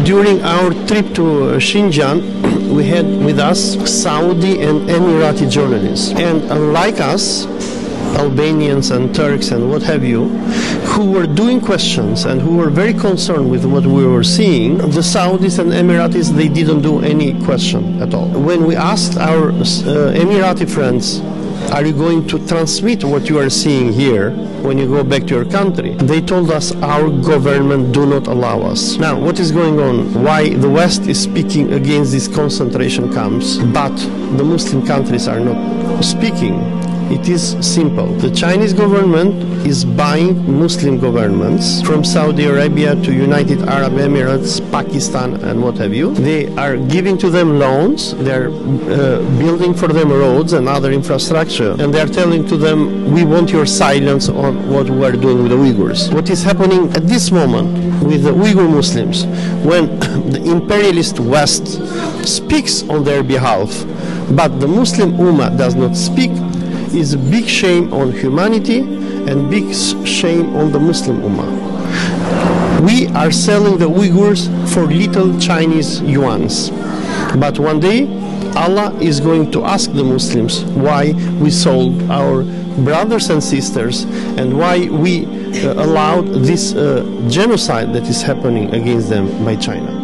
During our trip to Xinjiang, we had with us Saudi and Emirati journalists. And unlike us, Albanians and Turks and what have you, who were doing questions and who were very concerned with what we were seeing, the Saudis and Emiratis, they didn't do any question at all. When we asked our Emirati friends, are you going to transmit what you are seeing here when you go back to your country? They told us our government do not allow us. Now, what is going on? Why the West is speaking against these concentration camps, but the Muslim countries are not speaking? It is simple. The Chinese government is buying Muslim governments from Saudi Arabia to United Arab Emirates, Pakistan and what have you. They are giving to them loans, they are building for them roads and other infrastructure, and they are telling to them, we want your silence on what we are doing with the Uyghurs. What is happening at this moment with the Uyghur Muslims, when the imperialist West speaks on their behalf, but the Muslim Ummah does not speak, is a big shame on humanity and big shame on the Muslim Ummah. We are selling the Uyghurs for little Chinese yuans. But one day, Allah is going to ask the Muslims why we sold our brothers and sisters and why we allowed this genocide that is happening against them by China.